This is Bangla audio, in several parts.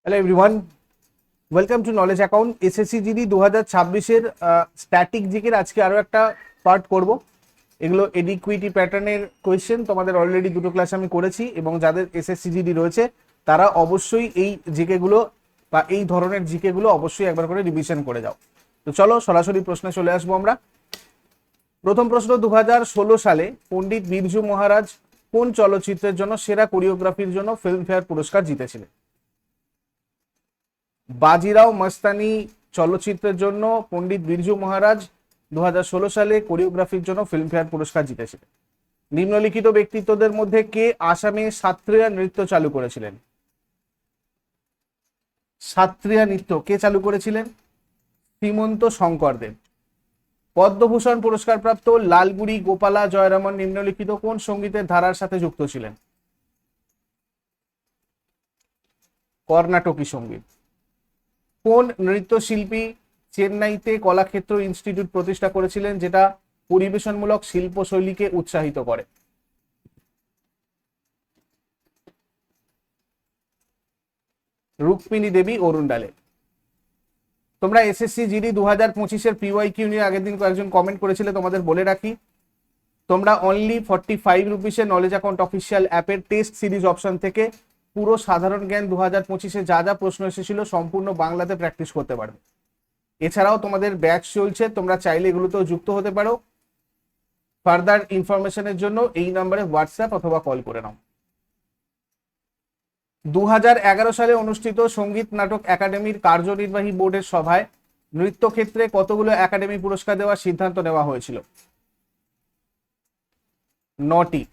Hello everyone, welcome to knowledge account. SSC GD 2026-এর স্ট্যাটিক জিকের আজকে আরও একটা পার্ট করব। এগুলো এডিকুইটি প্যাটার্নের কোয়েশ্চেন, তোমাদের অলরেডি দুটো ক্লাস আমি করেছি, এবং যাদের এসএসসি জিডি রয়েছে তারা অবশ্যই এই জিকেগুলো বা এই ধরনের জিকেগুলো অবশ্যই একবার করে রিভিশন করে যাও। তো চলো সরাসরি প্রশ্নে চলে আসবো আমরা। প্রথম প্রশ্ন, 2016 সালে পণ্ডিত বিরজু মহারাজ কোন চলচ্চিত্রের জন্য সেরা কোরিওগ্রাফির জন্য ফিল্মফেয়ার পুরস্কার জিতেছিলেন? বাজিরাও মস্তানি চলচ্চিত্রের জন্য পণ্ডিত বিরজু মহারাজ 2016 সালে কোরিওগ্রাফির জন্য ফিল্মফেয়ার পুরস্কার জিতেছিলেন। নিম্নলিখিত ব্যক্তিত্বদের মধ্যে কে আসামে সাত্রিয়া নৃত্য চালু করেছিলেন? সাত্রিয়া নৃত্য কে চালু করেছিলেন? শ্রীমন্ত শঙ্করদেব। পদ্মভূষণ পুরস্কার প্রাপ্ত লালগুড়ি গোপালা জয়রামন নিম্নলিখিত কোন সঙ্গীতের ধারার সাথে যুক্ত ছিলেন? কর্ণাটকী সঙ্গীত। কোন নৃত্যশিল্পী চেন্নাইতে কলাক্ষেত্র ইনস্টিটিউট প্রতিষ্ঠা করেছিলেন, যেটা পরিবেশনমূলক শিল্পশৈলীকে উৎসাহিত করে? রুক্মিণী দেবী অরুণডালে। তোমরা এসএসসি জিডি 2025-এর পিওয়াইকিউ নিয়ে আগের দিন কয়েকজন কমেন্ট করেছিলে, তোমাদের বলে রাখি, তোমরা অনলি 45 রুপিসের নলেজ অ্যাকাউন্ট অফিসিয়াল অ্যাপের টেস্ট সিরিজ অপশন থেকে পুরো সাধারণ জ্ঞান 2025-এ যা যা প্রশ্ন এসেছিল সম্পূর্ণ বাংলাতে প্র্যাকটিস করতে পারবে। এছাড়াও তোমাদের ব্যাচ চলছে, তোমরা চাইলে এগুলোতেও যুক্ত হতে পারো। ফার্দার ইনফরমেশনের জন্য এই নম্বরে হোয়াটসঅ্যাপ অথবা কল করে নাও। 2011 সালে অনুষ্ঠিত সঙ্গীত নাটক একাডেমির কার্যনির্বাহী বোর্ডের সভায় নৃত্য ক্ষেত্রে কতগুলো একাডেমি পুরস্কার দেওয়ার সিদ্ধান্ত নেওয়া হয়েছিল? 9টি।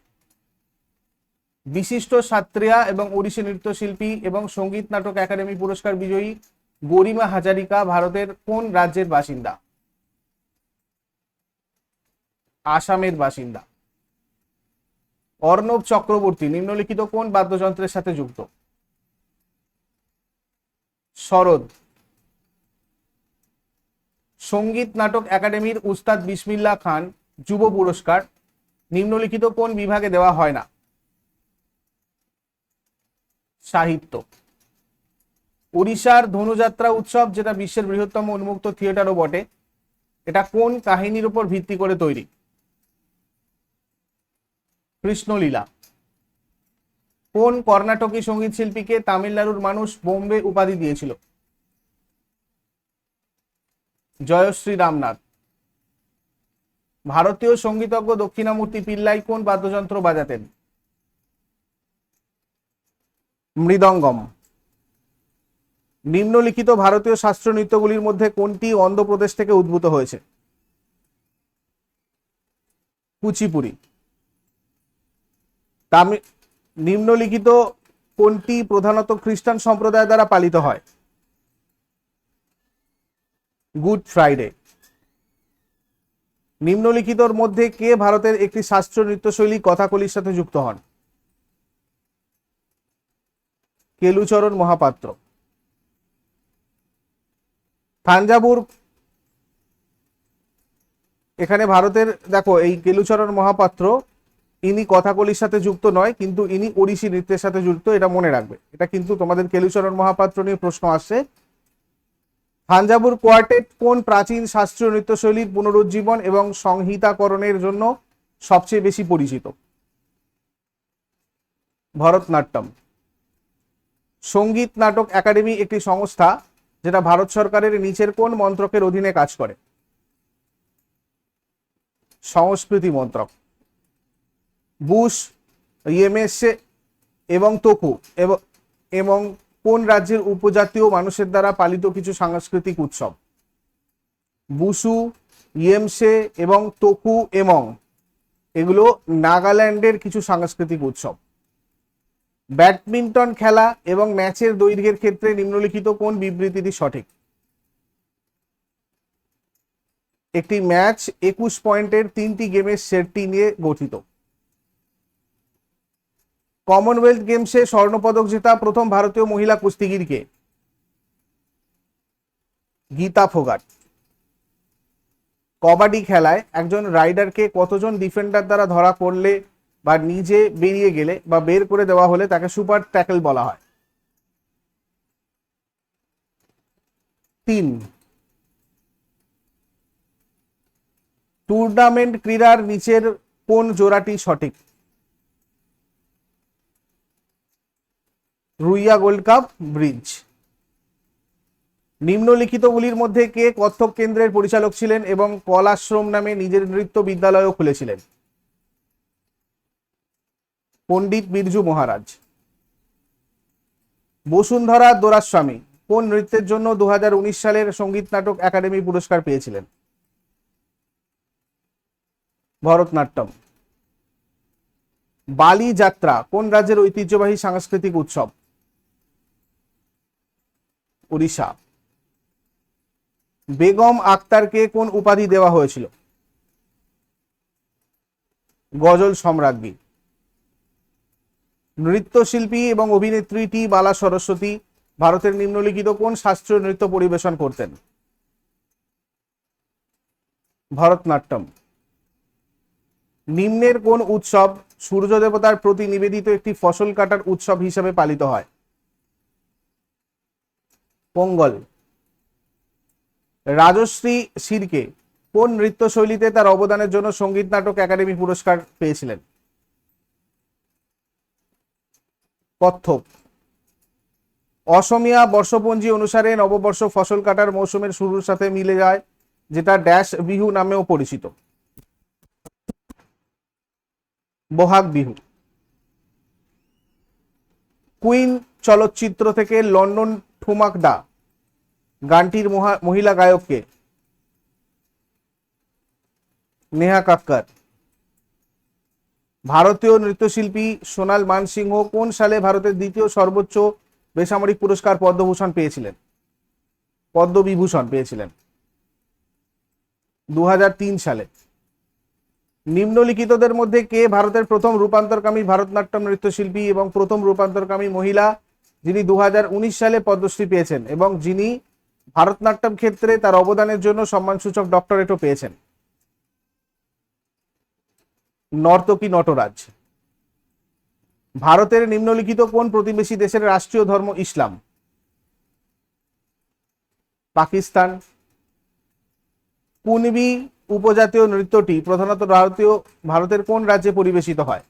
বিশিষ্ট সাত্রিয়া এবং ওড়িশি নৃত্যশিল্পী এবং সঙ্গীত নাটক একাডেমি পুরস্কার বিজয়ী গরিমা হাজারিকা ভারতের কোন রাজ্যের বাসিন্দা? আসামের বাসিন্দা। অর্ণব চক্রবর্তী নিম্নলিখিত কোন বাদ্যযন্ত্রের সাথে যুক্ত? সরোদ। সঙ্গীত নাটক একাডেমির উস্তাদ বিসমিল্লাহ খান যুব পুরস্কার নিম্নলিখিত কোন বিভাগে দেওয়া হয় না? সাহিত্য। ওড়িশার ধনুযাত্রা উৎসব, যেটা বিশ্বের বৃহত্তম উন্মুক্ত থিয়েটারও বটে, এটা কোন কাহিনীর উপর ভিত্তি করে তৈরি? কৃষ্ণলীলা। কোন কর্ণাটকী সঙ্গীত শিল্পীকে তামিলনাড়ুর মানুষ বোম্বে উপাধি দিয়েছিল? জয়শ্রী রামনাথ। ভারতীয় সঙ্গীতজ্ঞ দক্ষিণামূর্তি পিল্লাই কোন বাদ্যযন্ত্র বাজাতেন? মৃদঙ্গম। নিম্নলিখিত ভারতীয় শাস্ত্রীয় নৃত্যগুলির মধ্যে কোনটি অন্ধ্রপ্রদেশ থেকে উদ্ভূত হয়েছে? কুচিপুড়ি। নিম্নলিখিত কোনটি প্রধানত খ্রিস্টান সম্প্রদায় দ্বারা পালিত হয়? Good Friday. নিম্নলিখিতর মধ্যে কে ভারতের একটি শাস্ত্রীয় নৃত্যশৈলী কথাকলির সাথে যুক্ত হন? কেলুচরণ মহাপাত্র। থাঞ্জাভুর, এখানে ভারতের, দেখো এই কেলুচরণ মহাপাত্র ইনি কথাকলির সাথে যুক্ত নয়, কিন্তু ইনি ওড়িশি নৃত্যের সাথে যুক্ত, এটা মনে রাখবে। এটা কিন্তু তোমাদের কেলুচরণ মহাপাত্র নিয়ে প্রশ্ন আসছে। থাঞ্জাভুর কোয়ার্টেট কোন প্রাচীন শাস্ত্রীয় নৃত্যশৈলীর পুনরুজ্জীবন এবং সংহিতাকরণের জন্য সবচেয়ে বেশি পরিচিত? ভরতনাট্যম। সঙ্গীত নাটক একাডেমি একটি সংস্থা যেটা ভারত সরকারের নিচের কোন মন্ত্রকের অধীনে কাজ করে? সংস্কৃতি মন্ত্রক। বুশ, ইএমএসএ এবং তোকু এবং কোন রাজ্যের উপজাতীয় মানুষের দ্বারা পালিত কিছু সাংস্কৃতিক উৎসব? বুসু, ইএমসে এবং তোকু এবং এগুলো নাগাল্যান্ডের কিছু সাংস্কৃতিক উৎসব। ব্যাডমিন্টন খেলা এবং ম্যাচের দৈর্ঘ্যের ক্ষেত্রে নিম্নলিখিত কোন বিবৃতিটি সঠিক? একটি ম্যাচ 21 পয়েন্টের 3টি গেমের সেটটি নিয়ে গঠিত। কমনওয়েলথ গেমসে স্বর্ণপদক জেতা প্রথম ভারতীয় মহিলা কুস্তিগির কে? গীতা ফোগাট। কবাডি খেলায় একজন রাইডারকে কতজন ডিফেন্ডার দ্বারা ধরা পড়লে বা নিজে বেরিয়ে গেলে বা বের করে দেওয়া হলে তাকে সুপার ট্যাকল বলা হয়? 3। টুর্নামেন্ট ক্রীড়ার নিচের কোন জোড়াটি সঠিক? Ruia gold cup bridge. নিম্নলিখিতগুলির মধ্যে কে কত্থক কেন্দ্রের পরিচালক ছিলেন এবং কলাশ্রম নামে নিজের নৃত্য বিদ্যালয়ও খুলেছিলেন? পণ্ডিত বিরজু মহারাজ। বসুন্ধরা দোরাস্বামী কোন নৃত্যের জন্য 2019 সালের সঙ্গীত নাটক একাডেমি পুরস্কার পেয়েছিলেন? ভরতনাট্যম। বালি যাত্রা কোন রাজ্যের ঐতিহ্যবাহী সাংস্কৃতিক উৎসব? উড়িষ্যা। বেগম আক্তারকে কোন উপাধি দেওয়া হয়েছিল? গজল সম্রাজ্ঞী। নৃত্যশিল্পী এবং অভিনেত্রী টি বালা সরস্বতী ভারতের নিম্নলিখিত কোন শাস্ত্রীয় নৃত্য পরিবেশন করতেন? ভরতনাট্যম। নিম্নের কোন উৎসব সূর্য দেবতার প্রতি নিবেদিত একটি ফসল কাটার উৎসব হিসেবে পালিত হয়? পোঙ্গল। রাজশ্রী শিরকে কোন নৃত্যশৈলীতে তার অবদানের জন্য সঙ্গীত নাটক একাডেমি পুরস্কার পেয়েছিলেন? কত্থক। অসমীয়া বর্ষপঞ্জি অনুসারে নববর্ষ ফসল কাটার মৌসুমের শুরুর সাথে মিলে যায়, যেটা ড্যাশ বিহু নামেও পরিচিত? বহাগ বিহু। কুইন চলচ্চিত্র থেকে লন্ডন ঠুমাকদা গানটির মহিলা গায়ককে? নেহা কাক্কর। ভারতীয় নৃত্যশিল্পী সোনাল মানসিংহ কোন সালে ভারতের দ্বিতীয় সর্বোচ্চ বেসামরিক পুরস্কার পদ্মভূষণ পেয়েছিলেন? পদ্মবিভূষণ পেয়েছিলেন 2003 সালে। নিম্নলিখিতদের মধ্যে কে ভারতের প্রথম রূপান্তরকামী ভারতনাট্যম নৃত্যশিল্পী এবং প্রথম রূপান্তরকামী মহিলা যিনি 2019 সালে পদ্মশ্রী পেয়েছেন এবং যিনি ভারতনাট্যম ক্ষেত্রে তার অবদানের জন্য সম্মানসূচক ডক্টরেটও পেয়েছেন? নর্তকী নটরাজ। ভারতের নিম্নলিখিত কোন প্রতিবেশী দেশের রাষ্ট্রীয় ধর্ম ইসলাম? পাকিস্তান। কুনবি উপজাতীয় নৃত্যটি প্রধানত ভারতের কোন রাজ্যে পরিবেশিত হয়?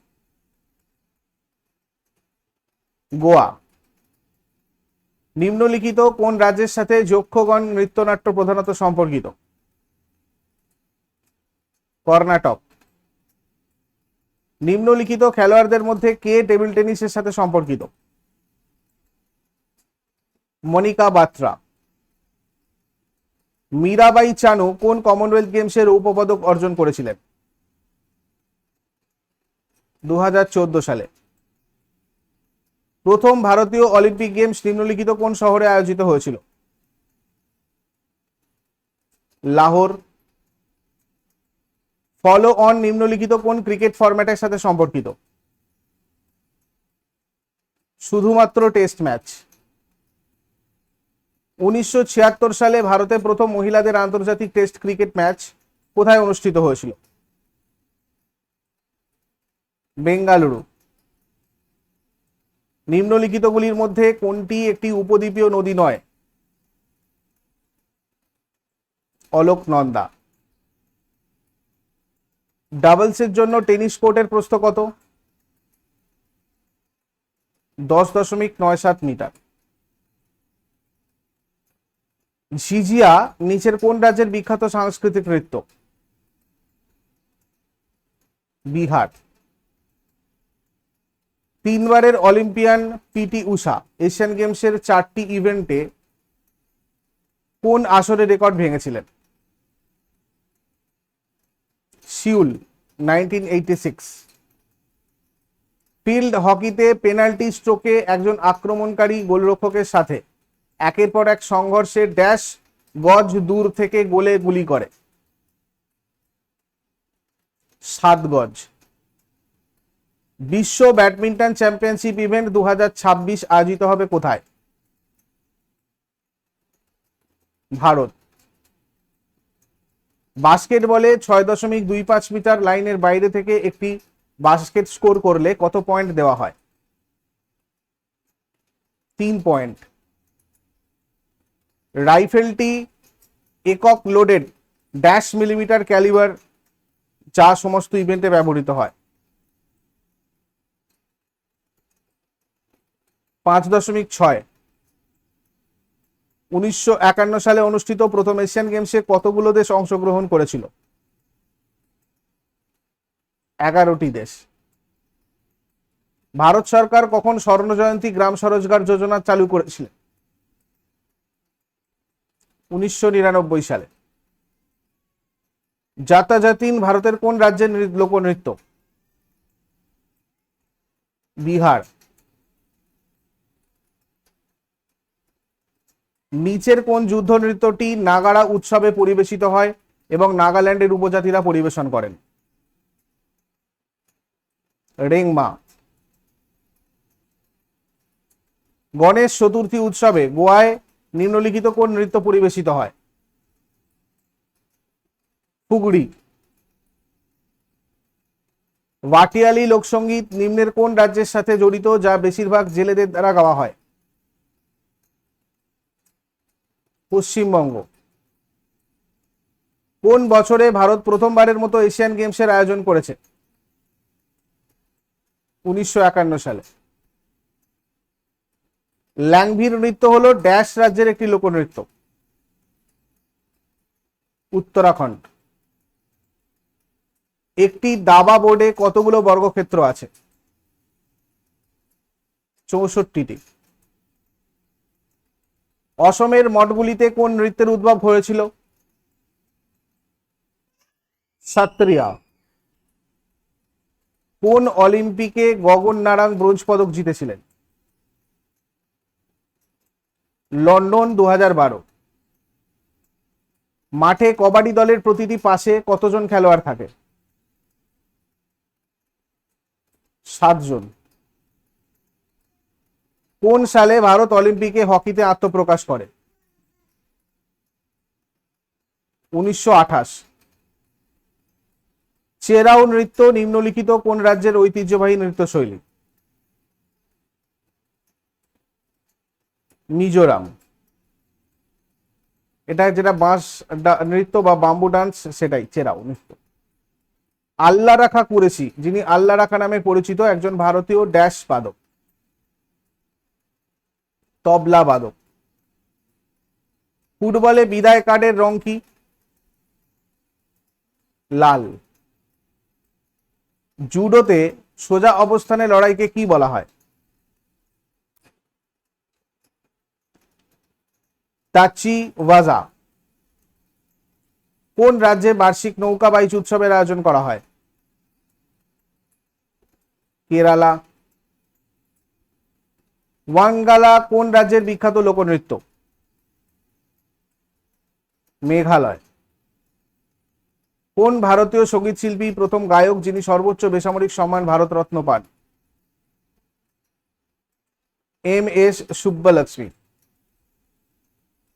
গোয়া। নিম্নলিখিত কোন রাজ্যের সাথে যক্ষগণ নৃত্যনাট্য প্রধানত সম্পর্কিত? কর্ণাটক। নিম্নলিখিত খেলোয়াড়দের মধ্যে কে টেবিল টেনিসের সাথে সম্পর্কিত? মনিকা বাত্রা। মীরাবাই চানু কোন কমনওয়েলথ গেমসের উপপদক অর্জন করেছিলেন? 2014 সালে। প্রথম ভারতীয় অলিম্পিক গেমস নিম্নলিখিত কোন শহরে আয়োজিত হয়েছিল? লাহোর। ফলো অন নিম্নলিখিত কোন ক্রিকেট ফরম্যাটের সাথে সম্পর্কিত? শুধুমাত্র টেস্ট ম্যাচ। 1976 সালে ভারতে প্রথম মহিলাদের আন্তর্জাতিক টেস্ট ক্রিকেট ম্যাচ কোথায় অনুষ্ঠিত হয়েছিল? বেঙ্গালুরু। নিম্নলিখিতগুলির মধ্যে কোনটি একটি উপদ্বীপীয় নদী নয়? অলকনন্দা। ডাবলসের জন্য টেনিস কোর্টের প্রস্থ কত? 10.97 মিটার। ঝিঝিয়া নিচের কোন রাজ্যের বিখ্যাত সাংস্কৃতিক নৃত্য? বিহার। 3 বারের অলিম্পিয়ান পিটি উষা এশিয়ান গেমসের 4টি ইভেন্টে কোন আসরে রেকর্ড ভেঙেছিলেন? সিউল 1986। ফিল্ড হকিতে পেনাল্টি স্ট্রোকে একজন আক্রমণকারী গোলরক্ষকের সাথে একের পর এক সংঘর্ষে ড্যাশ গজ দূর থেকে গোলে গুলি করে? 7 গজ। বিশ্ব ব্যাডমিন্টন চ্যাম্পিয়নশিপ ইভেন্ট 2026 আয়োজিত হবে কোথায়? ভারত। বাস্কেটবলে 6.25 মিটার লাইনের বাইরে থেকে একটি বাস্কেট স্কোর করলে কত পয়েন্ট দেওয়া হয়? 3 পয়েন্ট। রাইফেলটি একক লোডেড ড্যাশ মিলিমিটার ক্যালিবার যা সমস্ত ইভেন্টে ব্যবহৃত হয়। 5.6 1951 সালে অনুষ্ঠিত প্রথম এশিয়ান গেমসে কতগুলো দেশ অংশগ্রহণ করেছিল? 11টি দেশ। ভারত সরকার কখন স্বর্ণ জয়ন্তী গ্রাম স্বরোজগার যোজনা চালু করেছিলেন? 1999 সালে। জাতাজাতিন ভারতের কোন রাজ্যের লোকনৃত্য? বিহার। নিচের কোন যুদ্ধ নৃত্যটি নাগাড়া উৎসবে পরিবেশিত হয় এবং নাগাল্যান্ডের উপজাতিরা পরিবেশন করেন? রেংমা। গণেশ চতুর্থী উৎসবে গোয়ায় নিম্নলিখিত কোন নৃত্য পরিবেশিত হয়? ফুগড়ি। ভাটিয়ালি লোকসঙ্গীত নিম্নের কোন রাজ্যের সাথে জড়িত যা বেশিরভাগ জেলেদের দ্বারা গাওয়া হয়? পশ্চিমবঙ্গ। কোন বছরে ভারত প্রথমবারের মতো এশিয়ান গেমসের আয়োজন করেছে? 1951 সালে। ল্যাংভির নৃত্য হলো ড্যাশ রাজ্যের একটি লোকনৃত্য? উত্তরাখণ্ড। একটি দাবা বোর্ডে কতগুলো বর্গক্ষেত্র আছে? 64টি। অসমের মঠগুলিতে কোন নৃত্যের উদ্ভব হয়েছিল? সত্রিয়া। কোন অলিম্পিকে গগন নারাং ব্রোঞ্জ পদক জিতেছিলেন? লন্ডন 2012। মাঠে কবাডি দলের প্রতিটি পাশে কতজন খেলোয়াড় থাকে? 7 জন। কোন সালে ভারত অলিম্পিকে হকিতে আত্মপ্রকাশ করে? 1928। চেরাও নৃত্য নিম্নলিখিত কোন রাজ্যের ঐতিহ্যবাহী নৃত্যশৈলী? মিজোরাম। এটা যেটা বাঁশ নৃত্য বা বাম্বু ডান্স সেটাই চেরাও নৃত্য। আল্লাহ রাখা কুরেশি যিনি আল্লাহ রাখা নামে পরিচিত একজন ভারতীয় ড্যাশ বাদক? তবলা বাদক। ফুটবলে বিদায় কার্ডের রং কি? লাল। জুডোতে সোজা অবস্থানে লড়াইকে কি বলা হয়? তাচি ওয়াজা। কোন রাজ্যে বার্ষিক নৌকা বাইচ উৎসবের আয়োজন করা হয়? কেরালা। ওয়াঙ্গালা কোন রাজ্যের বিখ্যাত লোকনৃত্য? মেঘালয়। কোন ভারতীয় সঙ্গীত শিল্পী প্রথম গায়ক যিনি সর্বোচ্চ বেসামরিক সম্মান ভারতরত্ন পান? MS সুব্বালক্ষ্মী।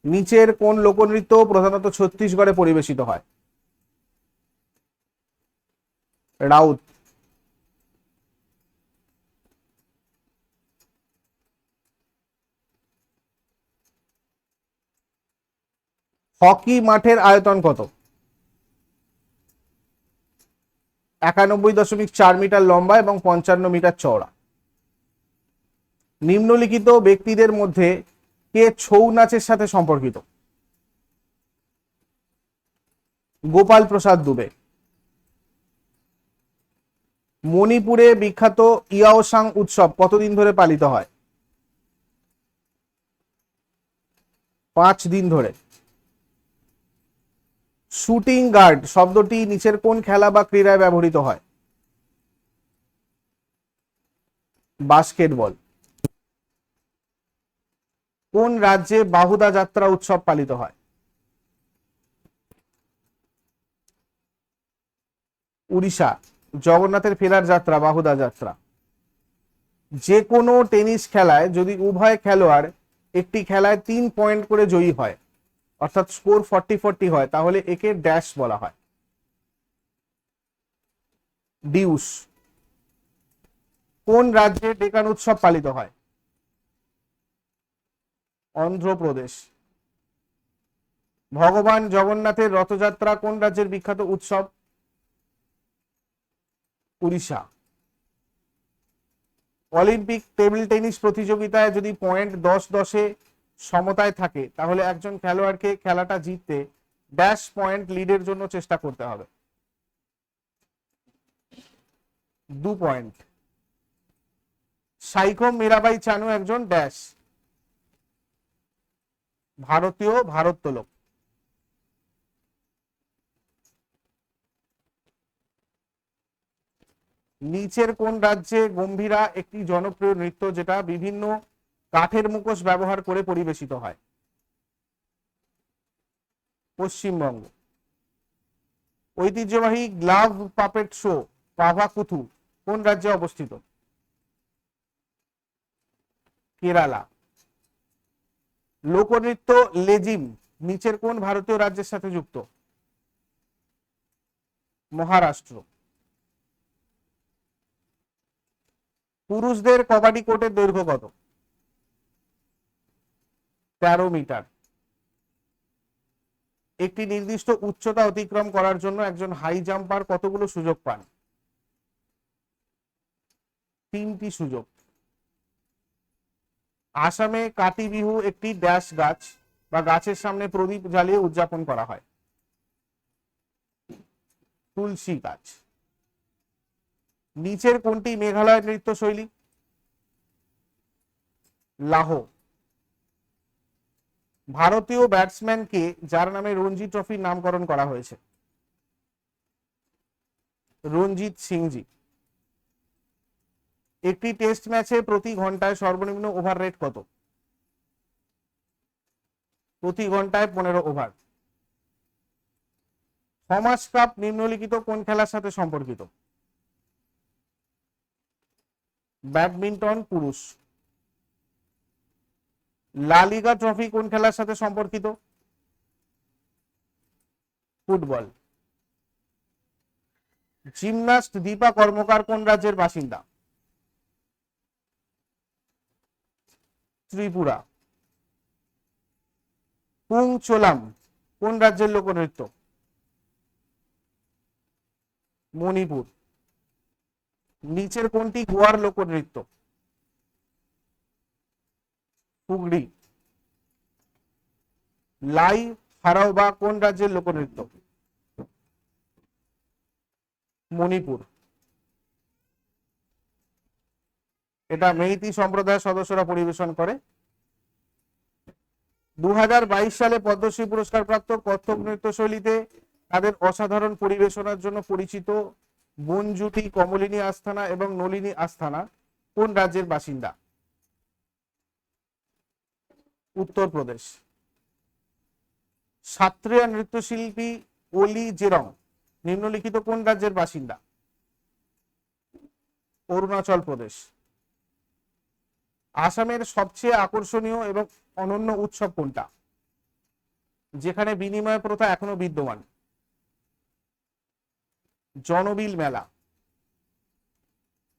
নিচের কোন লোকনৃত্য প্রধানত ছত্তিশগড়ে পরিবেশিত হয়? রাউত। হকি মাঠের আয়তন কত? 91.4 মিটার লম্বা এবং 55 মিটার চওড়া। নিম্নলিখিত ব্যক্তিদের মধ্যে কে ছৌ নাচের সাথে সম্পর্কিত? গোপাল প্রসাদ দুবে। মণিপুরে বিখ্যাত ইয়াওসাং উৎসব কতদিন ধরে পালিত হয়? 5 দিন ধরে। শুটিং গার্ড শব্দটি নিচের কোন খেলা বা ক্রীড়ায় ব্যবহৃত হয়? বাস্কেটবল। কোন রাজ্যে বাহুদা যাত্রা উৎসব পালিত হয়? উড়িষ্যা। জগন্নাথের ফেরার যাত্রা বাহুদা যাত্রা। যে কোনো টেনিস খেলায় যদি উভয় খেলোয়াড় একটি খেলায় 3 পয়েন্ট করে জয়ী হয় অর্থাৎ স্কোর 40-40 হয় তাহলে একে ড্যাশ বলা হয়? ডিউস। কোন রাজ্যে ডেকান উৎসব পালিত হয়? অন্ধ্রপ্রদেশ। ভগবান জগন্নাথের রথযাত্রা কোন রাজ্যের বিখ্যাত উৎসব? উড়িষ্যা। অলিম্পিক টেবিল টেনিস প্রতিযোগিতায় যদি পয়েন্ট 10-10 সমতায় থাকে তাহলে একজন খেলোয়াড়কে খেলাটা জিততে ড্যাশ পয়েন্ট লিডের জন্য চেষ্টা করতে হবে? 2 পয়েন্ট। সাইখোম মীরাবাই চানু একজন ড্যাশ ভারতীয় ভারোত্তোলক। নিচের কোন রাজ্যে গম্ভীরা একটি জনপ্রিয় নৃত্য যেটা বিভিন্ন কাঠের মুখোশ ব্যবহার করে পরিবেশিত হয়? পশ্চিমবঙ্গ। ঐতিহ্যবাহী গ্লাভ পাপেট শো পাভাকুথু কোন রাজ্যে অবস্থিত? কেরালা। লোকনৃত্য লেজিম নিচের কোন ভারতীয় রাজ্যের সাথে যুক্ত? মহারাষ্ট্র। পুরুষদের কবাডি কোর্টের দৈর্ঘ্য কত? 13 মিটার। একটি নির্দিষ্ট উচ্চতা অতিক্রম করার জন্য একজন হাই জাম্পার কতগুলো সুযোগ পান? 3টি সুযোগ। আসামে কাতি বিহু একটি ড্যাশ গাছ বা গাছের সামনে প্রদীপ জ্বালিয়ে উদযাপন করা হয়? তুলসী গাছ। নিচের কোনটি মেঘালয়ের নৃত্য শৈলী? লাহো। ভারতীয় ব্যাটসম্যানকে যার নামে রঞ্জি ট্রফির নামকরণ করা হয়েছে? রঞ্জিত সিংজি। একটি টেস্ট ম্যাচে প্রতি ঘন্টায় সর্বনিম্ন ওভার রেট কত? প্রতি ঘন্টায় 15 ওভার। থমাস কাপ নিম্নলিখিত কোন খেলার সাথে সম্পর্কিত? ব্যাডমিন্টন পুরুষ। লা লিগা ট্রফি কোন খেলার সাথে সম্পর্কিত? ফুটবল। জিমন্যাস্ট দীপা কর্মকার কোন রাজ্যের বাসিন্দা? ত্রিপুরা। পুং চোলাম কোন রাজ্যের লোকনৃত্য? মণিপুর। নিচের কোনটি গোয়ার লোকনৃত্য? ফুগড়ি। লাই হারাওবা কোন রাজ্যের লোকনৃত্য? মণিপুর। এটা মেইতি সম্প্রদায়ের সদস্যরা পরিবেশন করে। 2022 সালে পদ্মশ্রী পুরস্কার প্রাপ্ত কত্থক নৃত্যশৈলীতে তাদের অসাধারণ পরিবেশনার জন্য পরিচিত বনজুটি, কমলিনী আস্থানা এবং নলিনী আস্থানা কোন রাজ্যের বাসিন্দা? উত্তরপ্রদেশ। সাত্রিয়া নৃত্যশিল্পী ওলি জেরং নিম্নলিখিত কোন রাজ্যের বাসিন্দা? অরুণাচল প্রদেশ। আসামের সবচেয়ে আকর্ষণীয় এবং অনন্য উৎসব কোনটা যেখানে বিনিময় প্রথা এখনো বিদ্যমান? জনবিল মেলা।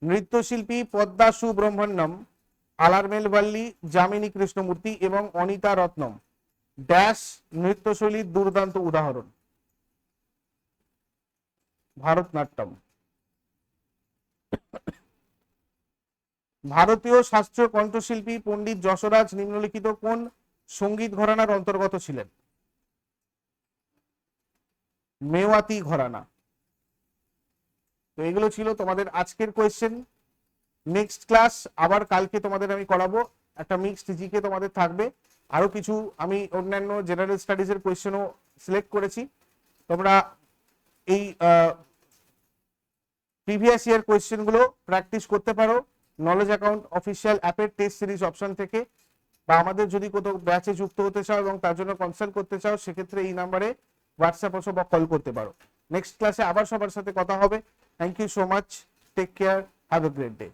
নৃত্যশিল্পী পদ্মা সুব্রহ্মণ্যম, আলারমেল বাল্লি, যামিনী কৃষ্ণমূর্তি এবং অনিতা রত্নম ড্যাশ নৃত্যশৈলীর দুর্দান্ত উদাহরণ? ভারতনাট্যম। ভারতীয় শাস্ত্রীয় কণ্ঠশিল্পী পণ্ডিত যশরাজ নিম্নলিখিত কোন সঙ্গীত ঘরানার অন্তর্গত ছিলেন? মেওয়াতি ঘরানা। তো এগুলো ছিল তোমাদের আজকের কোয়েশ্চেন। নেক্সট ক্লাস আবার কালকে তোমাদের আমি করাবো, একটা মিক্সড জিকে তোমাদের থাকবে, আরো কিছু আমি অন্যান্য জেনারেল স্টাডিজ এর কোয়েশ্চেনও সিলেক্ট করেছি। তোমরা এই প্রিভিয়াস ইয়ার কোয়েশ্চেন গুলো প্র্যাকটিস করতে পারো নলেজ অ্যাকাউন্ট অফিসিয়াল অ্যাপের টেস্ট সিরিজ অপশন থেকে, বা আমাদের যদি কোথাও ব্যাচে যুক্ত হতে চাও এবং তার জন্য কনসাল্ট করতে চাও সেক্ষেত্রে এই নাম্বারে হোয়াটসঅ্যাপ অথবা কল করতে পারো। নেক্সট ক্লাসে আবার সবার সাথে কথা হবে। Thank you so much, take care, have a great day.